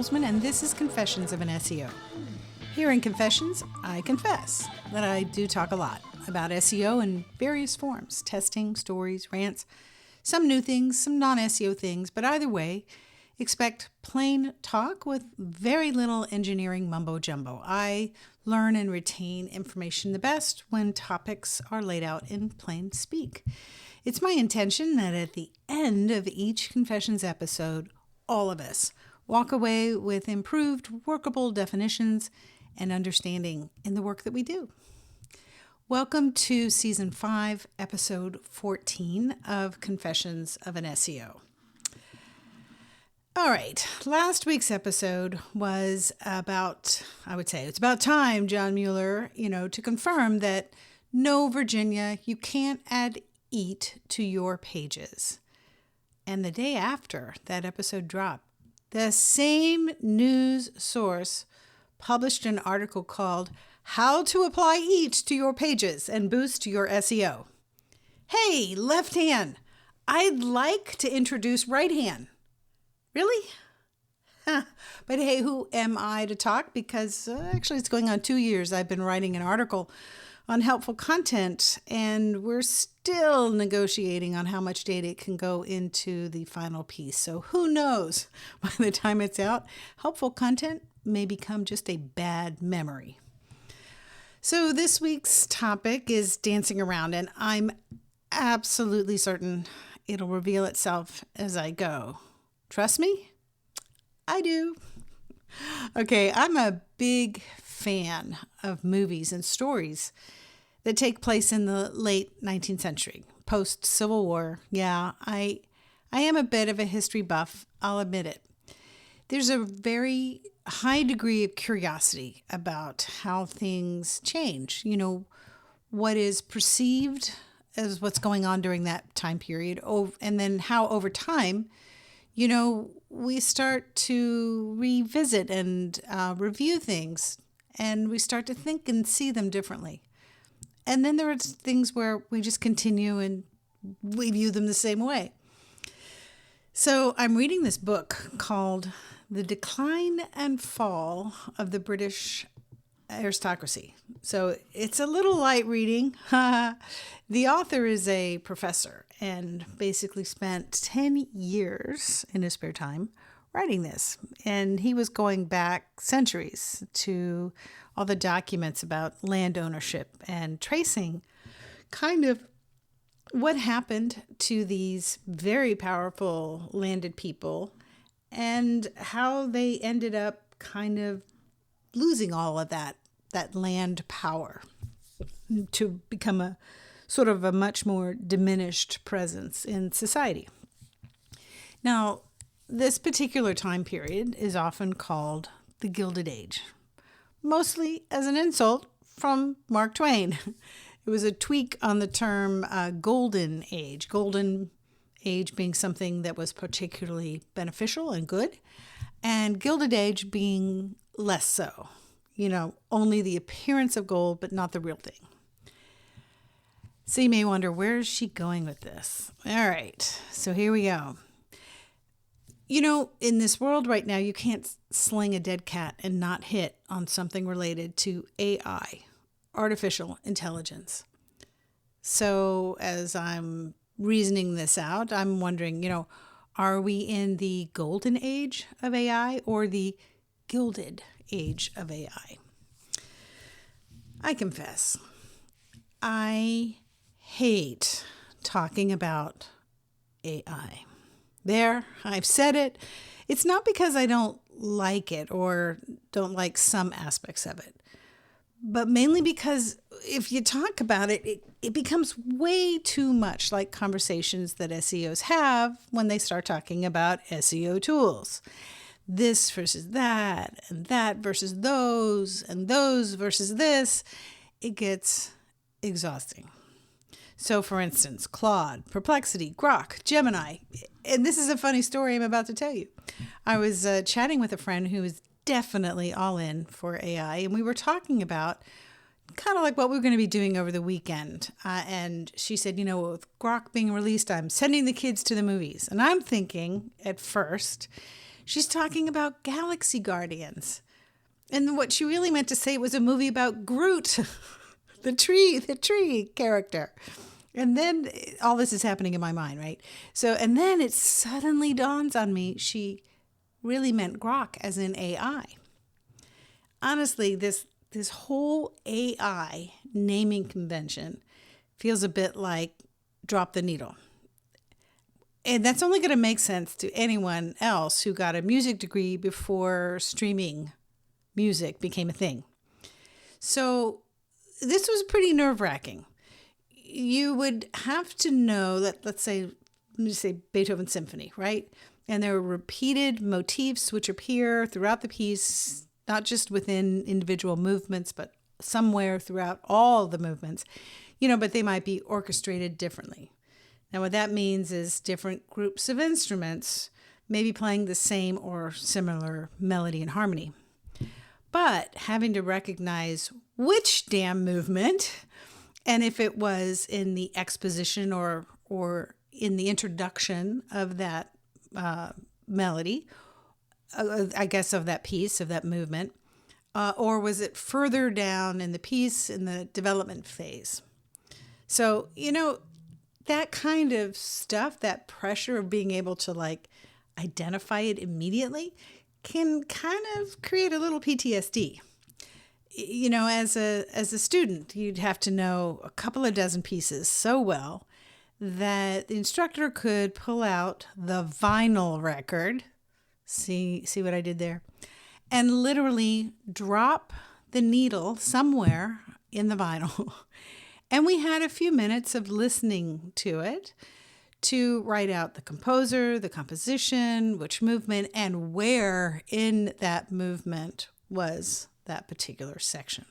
Holzman, and this is Confessions of an SEO. Here in Confessions, I confess that I do talk a lot about SEO in various forms, testing, stories, rants, some new things, some non-SEO things, but either way, expect plain talk with very little engineering mumbo-jumbo. I learn and retain information the best when topics are laid out in plain speak. It's my intention that at the end of each Confessions episode, all of us walk away with improved, workable definitions and understanding in the work that we do. Welcome to Season 5, Episode 14 of Confessions of an SEO. All right, last week's episode was about, I would say, it's about time, John Mueller, to confirm that no, Virginia, you can't add eat to your pages. And the day after that episode dropped, the same news source published an article called How to Apply Eat to Your Pages and Boost Your SEO. Hey, left hand, I'd like to introduce right hand. Really? Huh. But hey, who am I to talk? Because actually it's going on 2 years I've been writing an article on helpful content, and we're still negotiating on how much data it can go into the final piece. So who knows? By the time it's out, helpful content may become just a bad memory. So this week's topic is dancing around, and I'm absolutely certain it'll reveal itself as I go. Trust me? I do. Okay, I'm a big fan of movies and stories that take place in the late 19th century, post-Civil War. Yeah, I am a bit of a history buff, I'll admit it. There's a very high degree of curiosity about how things change. What is perceived as what's going on during that time period, and then how over time, we start to revisit and review things, and we start to think and see them differently. And then there are things where we just continue and we view them the same way. So I'm reading this book called The Decline and Fall of the British Aristocracy. So it's a little light reading. The author is a professor and basically spent 10 years in his spare time writing this. And he was going back centuries to all the documents about land ownership and tracing kind of what happened to these very powerful landed people and how they ended up kind of losing all of that land power to become a sort of a much more diminished presence in society. Now, this particular time period is often called the Gilded Age, mostly as an insult from Mark Twain. It was a tweak on the term golden age being something that was particularly beneficial and good, and Gilded Age being less so. Only the appearance of gold, but not the real thing. So you may wonder, where is she going with this? All right, so here we go. In this world right now, you can't sling a dead cat and not hit on something related to AI, artificial intelligence. So as I'm reasoning this out, I'm wondering, are we in the golden age of AI or the gilded age of AI? I confess, I hate talking about AI. There, I've said it. It's not because I don't like it or don't like some aspects of it, but mainly because if you talk about it, it becomes way too much like conversations that SEOs have when they start talking about SEO tools. This versus that, and that versus those, and those versus this. It gets exhausting. So, for instance, Claude, Perplexity, Grok, Gemini. And this is a funny story I'm about to tell you. I was chatting with a friend who is definitely all in for AI, and we were talking about kind of like what we're going to be doing over the weekend. And she said, with Grok being released, I'm sending the kids to the movies. And I'm thinking at first She's talking about Galaxy Guardians. And what she really meant to say was a movie about Groot, the tree character. And then all this is happening in my mind, right? So, and then it suddenly dawns on me, she really meant Grok as in AI. Honestly, this whole AI naming convention feels a bit like drop the needle. And that's only going to make sense to anyone else who got a music degree before streaming music became a thing. So this was pretty nerve-wracking. You would have to know that, let me say Beethoven's symphony, right? And there are repeated motifs which appear throughout the piece, not just within individual movements, but somewhere throughout all the movements, but they might be orchestrated differently. Now, what that means is different groups of instruments may be playing the same or similar melody and harmony. But having to recognize which damn movement, and if it was in the exposition or in the introduction of that melody, I guess of that piece, of that movement, or was it further down in the piece in the development phase? So, that kind of stuff, that pressure of being able to identify it immediately can kind of create a little PTSD. As a student, you'd have to know a couple of dozen pieces so well that the instructor could pull out the vinyl record, see what I did there, and literally drop the needle somewhere in the vinyl. And we had a few minutes of listening to it to write out the composer, the composition, which movement, and where in that movement was that particular section.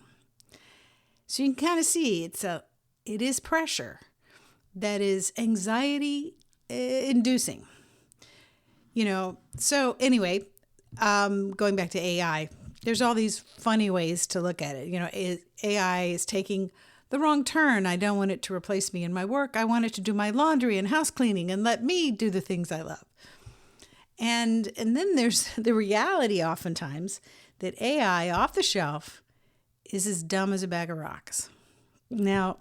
So you can kind of see it is pressure that is anxiety inducing. So anyway, going back to AI, there's all these funny ways to look at it. AI is taking the wrong turn. I don't want it to replace me in my work. I want it to do my laundry and house cleaning and let me do the things I love. And then there's the reality oftentimes that AI off the shelf is as dumb as a bag of rocks. Now,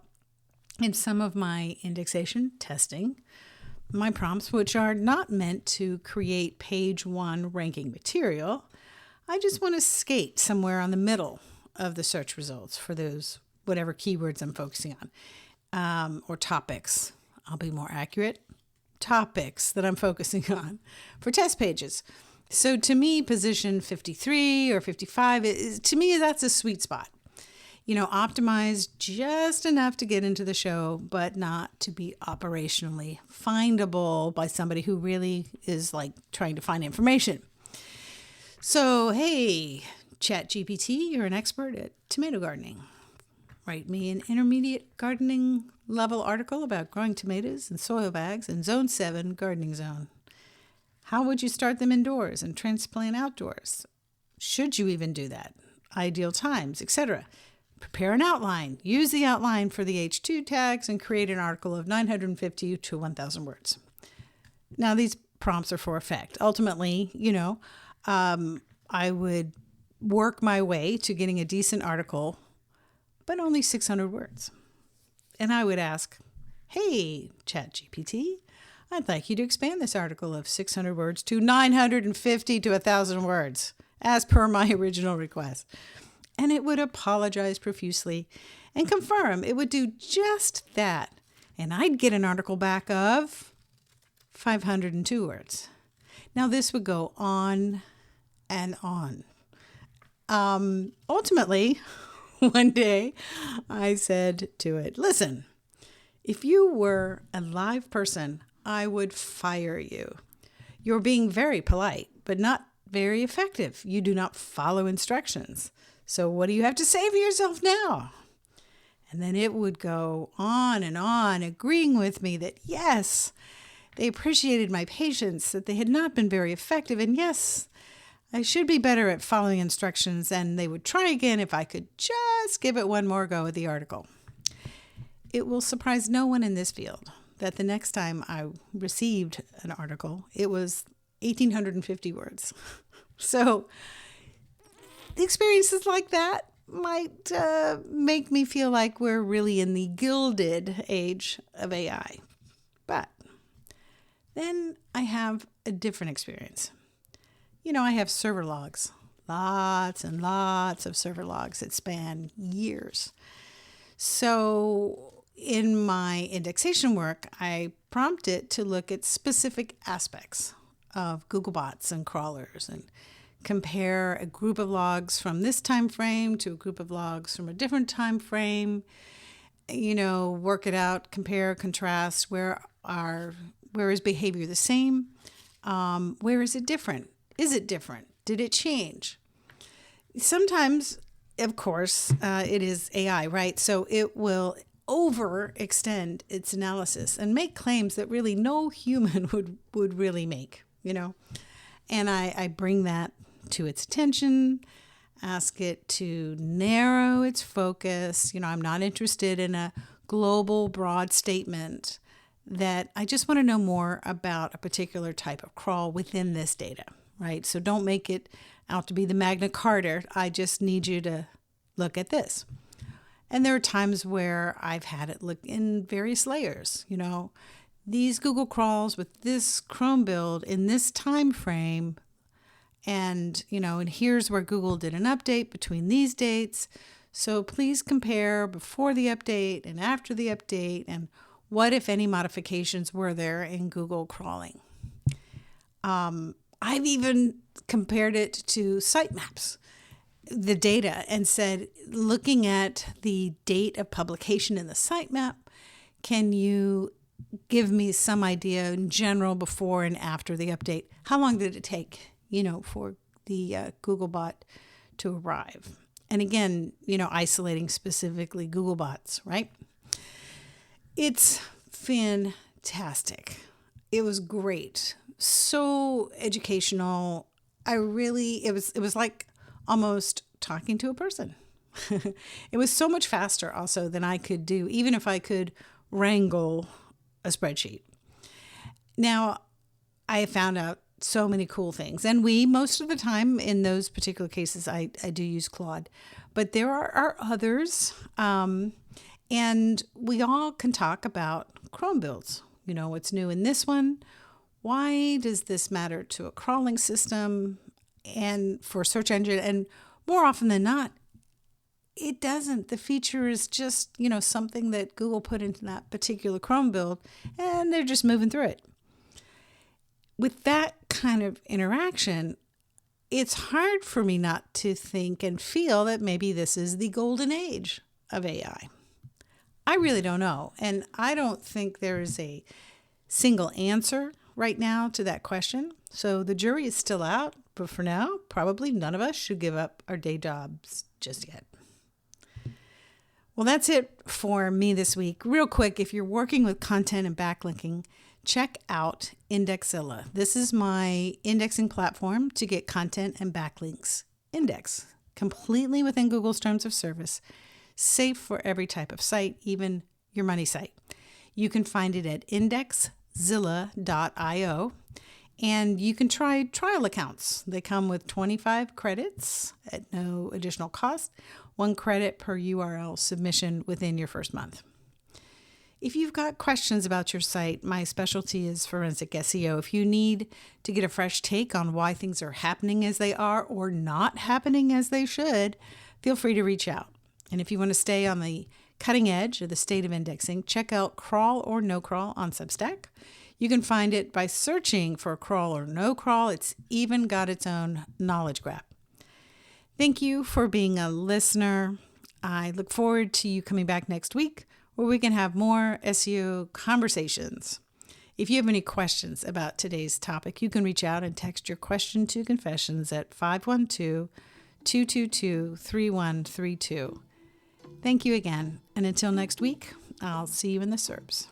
in some of my indexation testing, my prompts, which are not meant to create page one ranking material, I just want to skate somewhere on the middle of the search results for those whatever keywords I'm focusing on, or topics. I'll be more accurate. Topics that I'm focusing on for test pages. So to me, position 53 or 55, to me, that's a sweet spot. Optimized just enough to get into the show, but not to be operationally findable by somebody who really is trying to find information. So, hey, ChatGPT, you're an expert at tomato gardening. Write me an intermediate gardening level article about growing tomatoes in soil bags in Zone 7 gardening zone. How would you start them indoors and transplant outdoors? Should you even do that? Ideal times, etc. Prepare an outline. Use the outline for the H2 tags and create an article of 950 to 1,000 words. Now, these prompts are for effect. Ultimately, I would work my way to getting a decent article, but only 600 words. And I would ask, hey, ChatGPT, I'd like you to expand this article of 600 words to 950 to 1,000 words, as per my original request. And it would apologize profusely and confirm it would do just that. And I'd get an article back of 502 words. Now, this would go on and on. Ultimately, one day I said to it, listen, if you were a live person, I would fire you. You're being very polite, but not very effective. You do not follow instructions. So what do you have to say for yourself now? And then it would go on and on, agreeing with me that yes, they appreciated my patience, that they had not been very effective, and yes, I should be better at following instructions, and they would try again if I could just give it one more go at the article. It will surprise no one in this field that the next time I received an article, it was 1,850 words. So experiences like that might make me feel like we're really in the gilded age of AI. But then I have a different experience. I have server logs, lots and lots of server logs that span years. So in my indexation work, I prompt it to look at specific aspects of Googlebots and crawlers and compare a group of logs from this time frame to a group of logs from a different time frame, work it out, compare, contrast, where is behavior the same? Where is it different? Is it different? Did it change? Sometimes, of course, it is AI, right? So it will overextend its analysis and make claims that really no human would really make, And I bring that to its attention, ask it to narrow its focus. I'm not interested in a global, broad statement that I just want to know more about a particular type of crawl within this data, right? So don't make it out to be the Magna Carta. I just need you to look at this. And there are times where I've had it look in various layers, these Google crawls with this Chrome build in this time frame. And, and here's where Google did an update between these dates. So please compare before the update and after the update, and what, if any, modifications were there in Google crawling. I've even compared it to sitemaps, the data, and said, looking at the date of publication in the sitemap, can you give me some idea in general before and after the update? How long did it take, for the Googlebot to arrive? And again, isolating specifically Googlebots, right? It's fantastic. It was great. So educational. It was like almost talking to a person. It was so much faster also than I could do, even if I could wrangle a spreadsheet. Now, I found out so many cool things. And most of the time in those particular cases, I do use Claude. But there are others. And we all can talk about Chrome builds. What's new in this one? Why does this matter to a crawling system and for search engine? And more often than not, it doesn't. The feature is just, something that Google put into that particular Chrome build, and they're just moving through it. With that kind of interaction, it's hard for me not to think and feel that maybe this is the golden age of AI. I really don't know. And I don't think there is a single answer right now to that question. So the jury is still out. But for now, probably none of us should give up our day jobs just yet. Well, that's it for me this week. Real quick, if you're working with content and backlinking, check out Indexilla. This is my indexing platform to get content and backlinks indexed completely within Google's terms of service, safe for every type of site, even your money site. You can find it at indexzilla.io, and you can try trial accounts. They come with 25 credits at no additional cost, 1 credit per URL submission within your first month. If you've got questions about your site, my specialty is forensic SEO. If you need to get a fresh take on why things are happening as they are or not happening as they should, feel free to reach out. And if you want to stay on the cutting edge of the state of indexing, check out Crawl or No Crawl on Substack. You can find it by searching for Crawl or No Crawl. It's even got its own knowledge graph. Thank you for being a listener. I look forward to you coming back next week, where we can have more SEO conversations. If you have any questions about today's topic, you can reach out and text your question to Confessions at 512-222-3132. Thank you again, and until next week, I'll see you in the SERPs.